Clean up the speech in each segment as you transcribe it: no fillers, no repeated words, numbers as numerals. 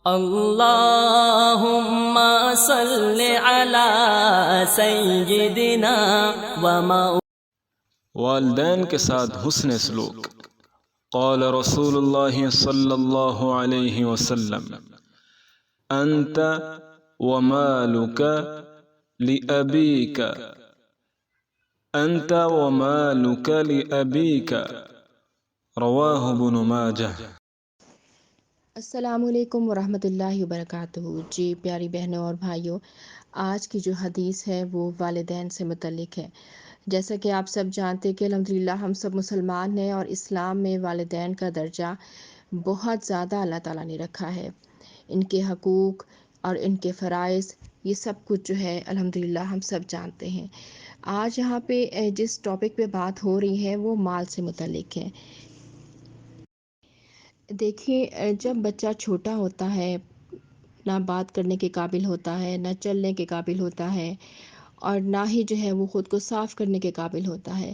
اللہم صل علی سیدنا والدین کے ساتھ حسن سلوک۔ قال رسول اللہ صلی اللہ علیہ وسلم: انت ومالک لأبیک، انت ومالک لأبیک، رواہ ابن ماجہ۔ السلام علیکم ورحمۃ اللہ وبرکاتہ۔ جی پیاری بہنوں اور بھائیوں، آج کی جو حدیث ہے وہ والدین سے متعلق ہے۔ جیسا کہ آپ سب جانتے کہ الحمدللہ ہم سب مسلمان ہیں اور اسلام میں والدین کا درجہ بہت زیادہ اللہ تعالیٰ نے رکھا ہے۔ ان کے حقوق اور ان کے فرائض، یہ سب کچھ جو ہے الحمدللہ ہم سب جانتے ہیں۔ آج یہاں پہ جس ٹاپک پہ بات ہو رہی ہے وہ مال سے متعلق ہے۔ دیکھیے، جب بچہ چھوٹا ہوتا ہے، نہ بات کرنے کے قابل ہوتا ہے، نہ چلنے کے قابل ہوتا ہے، اور نہ ہی جو ہے وہ خود کو صاف کرنے کے قابل ہوتا ہے،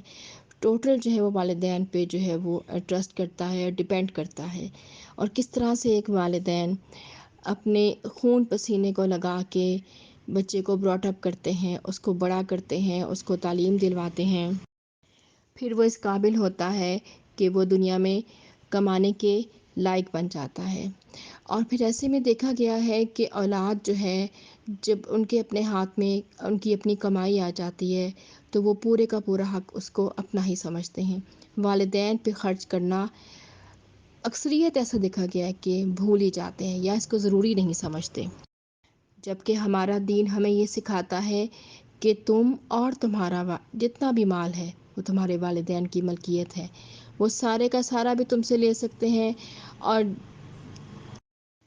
ٹوٹل جو ہے وہ والدین پہ جو ہے وہ ٹرسٹ کرتا ہے، ڈیپینڈ کرتا ہے۔ اور کس طرح سے ایک والدین اپنے خون پسینے کو لگا کے بچے کو براٹ اپ کرتے ہیں، اس کو بڑا کرتے ہیں، اس کو تعلیم دلواتے ہیں، پھر وہ اس قابل ہوتا ہے کہ وہ دنیا میں کمانے کے لائق بن جاتا ہے۔ اور پھر ایسے میں دیکھا گیا ہے کہ اولاد جو ہے، جب ان کے اپنے ہاتھ میں ان کی اپنی کمائی آ جاتی ہے تو وہ پورے کا پورا حق اس کو اپنا ہی سمجھتے ہیں۔ والدین پہ خرچ کرنا اکثریت ایسا دیکھا گیا ہے کہ بھول ہی جاتے ہیں یا اس کو ضروری نہیں سمجھتے، جبکہ ہمارا دین ہمیں یہ سکھاتا ہے کہ تم اور تمہارا جتنا بھی مال ہے وہ تمہارے والدین کی ملکیت ہے، وہ سارے کا سارا بھی تم سے لے سکتے ہیں اور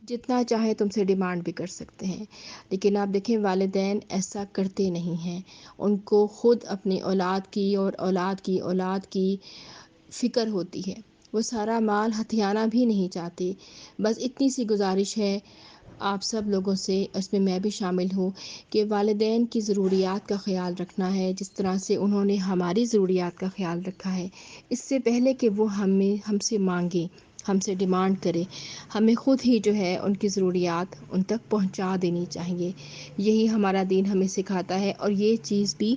جتنا چاہے تم سے ڈیمانڈ بھی کر سکتے ہیں۔ لیکن آپ دیکھیں والدین ایسا کرتے نہیں ہیں، ان کو خود اپنی اولاد کی اور اولاد کی فکر ہوتی ہے، وہ سارا مال ہتھیانا بھی نہیں چاہتے۔ بس اتنی سی گزارش ہے آپ سب لوگوں سے، اس میں میں بھی شامل ہوں، کہ والدین کی ضروریات کا خیال رکھنا ہے جس طرح سے انہوں نے ہماری ضروریات کا خیال رکھا ہے۔ اس سے پہلے کہ وہ ہم سے مانگے، ہم سے ڈیمانڈ کرے، ہمیں خود ہی جو ہے ان کی ضروریات ان تک پہنچا دینی چاہیے۔ یہی ہمارا دین ہمیں سکھاتا ہے اور یہ چیز بھی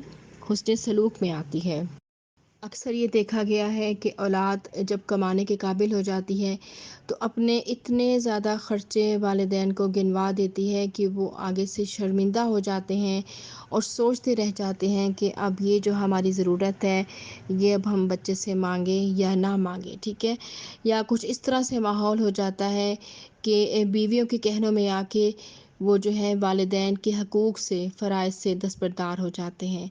حسن سلوک میں آتی ہے۔ اکثر یہ دیکھا گیا ہے کہ اولاد جب کمانے کے قابل ہو جاتی ہے تو اپنے اتنے زیادہ خرچے والدین کو گنوا دیتی ہے کہ وہ آگے سے شرمندہ ہو جاتے ہیں اور سوچتے رہ جاتے ہیں کہ اب یہ جو ہماری ضرورت ہے یہ اب ہم بچے سے مانگیں یا نہ مانگیں، ٹھیک ہے؟ یا کچھ اس طرح سے ماحول ہو جاتا ہے کہ بیویوں کے کہنوں میں آ کے وہ جو ہے والدین کے حقوق سے، فرائض سے دستبردار ہو جاتے ہیں۔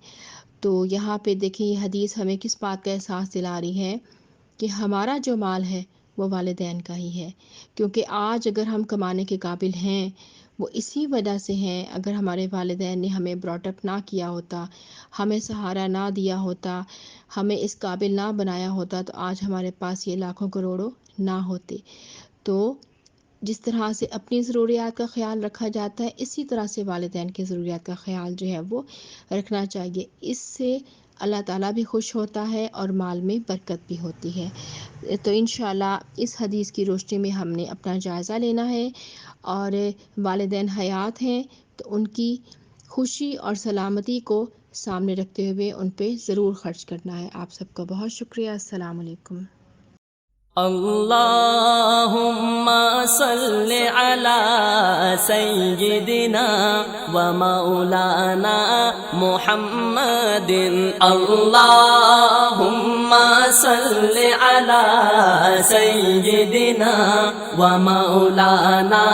تو یہاں پہ دیکھیں یہ حدیث ہمیں کس بات کا احساس دلا رہی ہے کہ ہمارا جو مال ہے وہ والدین کا ہی ہے، کیونکہ آج اگر ہم کمانے کے قابل ہیں وہ اسی وجہ سے ہیں۔ اگر ہمارے والدین نے ہمیں براٹ اپ نہ کیا ہوتا، ہمیں سہارا نہ دیا ہوتا، ہمیں اس قابل نہ بنایا ہوتا تو آج ہمارے پاس یہ لاکھوں کروڑوں نہ ہوتے۔ تو جس طرح سے اپنی ضروریات کا خیال رکھا جاتا ہے، اسی طرح سے والدین کی ضروریات کا خیال جو ہے وہ رکھنا چاہیے۔ اس سے اللہ تعالیٰ بھی خوش ہوتا ہے اور مال میں برکت بھی ہوتی ہے۔ تو انشاءاللہ اس حدیث کی روشنی میں ہم نے اپنا جائزہ لینا ہے، اور والدین حیات ہیں تو ان کی خوشی اور سلامتی کو سامنے رکھتے ہوئے ان پہ ضرور خرچ کرنا ہے۔ آپ سب کا بہت شکریہ۔ السلام علیکم۔ اللہم صل علی سیدنا و مولانا محمد، اللہم صل علی سیدنا و مولانا